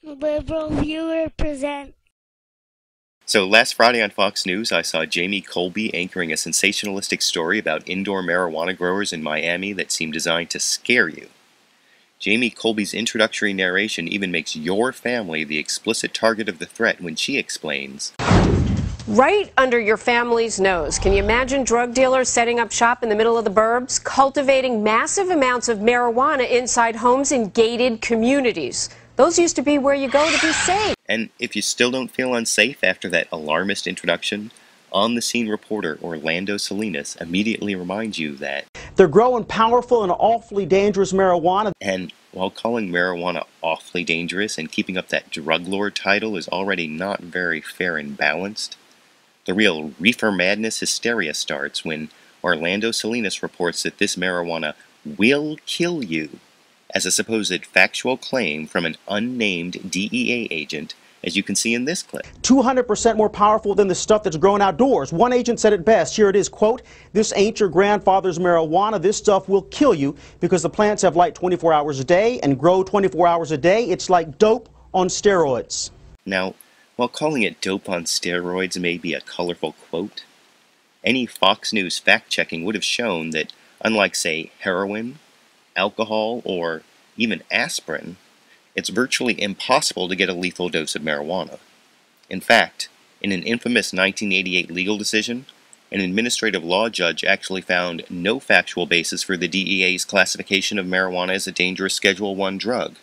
LiberalViewer present. So last Friday on Fox News, I saw Jamie Colby anchoring a sensationalistic story about indoor marijuana growers in Miami that seemed designed to scare you. Jamie Colby's introductory narration even makes your family the explicit target of the threat when she explains, right under your family's nose. Can you imagine drug dealers setting up shop in the middle of the burbs, cultivating massive amounts of marijuana inside homes in gated communities? Those used to be where you go to be safe. And if you still don't feel unsafe after that alarmist introduction, on-the-scene reporter Orlando Salinas immediately reminds you that they're growing powerful and awfully dangerous marijuana. And while calling marijuana awfully dangerous and keeping up that drug lord title is already not very fair and balanced, the real Reefer Madness hysteria starts when Orlando Salinas reports that this marijuana will kill you as a supposed factual claim from an unnamed DEA agent, as you can see in this clip. 200% more powerful than the stuff that's grown outdoors. One agent said it best. Here it is, quote, "This ain't your grandfather's marijuana. This stuff will kill you because the plants have light 24 hours a day and grow 24 hours a day. It's like dope on steroids." Now, while calling it dope on steroids may be a colorful quote, any Fox News fact-checking would have shown that, unlike, say, heroin, alcohol, or even aspirin, it's virtually impossible to get a lethal dose of marijuana. In fact, in an infamous 1988 legal decision, an administrative law judge actually found no factual basis for the DEA's classification of marijuana as a dangerous Schedule I drug,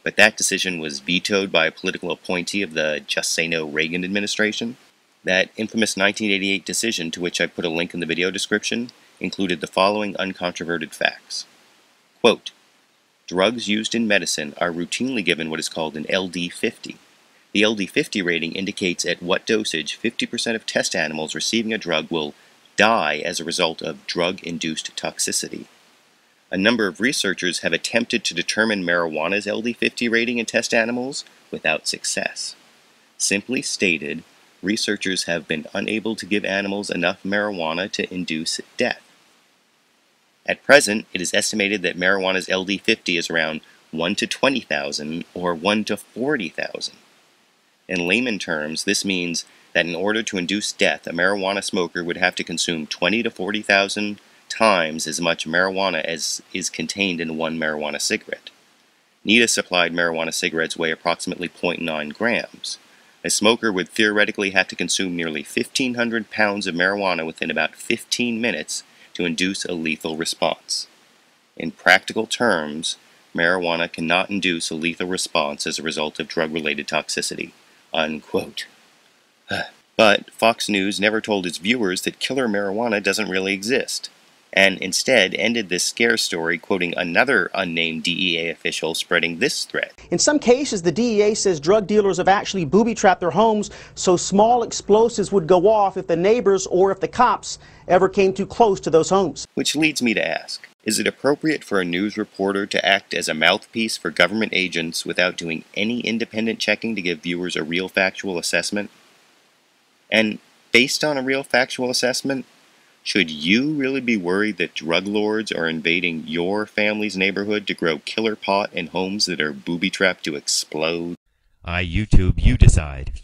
but that decision was vetoed by a political appointee of the Just Say No Reagan administration. That infamous 1988 decision, to which I put a link in the video description, included the following uncontroverted facts. Quote, drugs used in medicine are routinely given what is called an LD50. The LD50 rating indicates at what dosage 50% of test animals receiving a drug will die as a result of drug-induced toxicity. A number of researchers have attempted to determine marijuana's LD50 rating in test animals without success. Simply stated, researchers have been unable to give animals enough marijuana to induce death. At present, it is estimated that marijuana's LD50 is around 1 to 20,000 or 1 to 40,000. In layman terms, this means that in order to induce death, a marijuana smoker would have to consume 20 to 40,000 times as much marijuana as is contained in one marijuana cigarette. NIDA-supplied marijuana cigarettes weigh approximately 0.9 grams. A smoker would theoretically have to consume nearly 1,500 pounds of marijuana within about 15 minutes to induce a lethal response. In practical terms, marijuana cannot induce a lethal response as a result of drug-related toxicity. Unquote. But Fox News never told its viewers that killer marijuana doesn't really exist, and instead ended this scare story quoting another unnamed DEA official spreading this threat. In some cases, the DEA says drug dealers have actually booby-trapped their homes so small explosives would go off if the neighbors or if the cops ever came too close to those homes. Which leads me to ask, is it appropriate for a news reporter to act as a mouthpiece for government agents without doing any independent checking to give viewers a real factual assessment? And based on a real factual assessment, should you really be worried that drug lords are invading your family's neighborhood to grow killer pot in homes that are booby-trapped to explode? YouTube, you decide.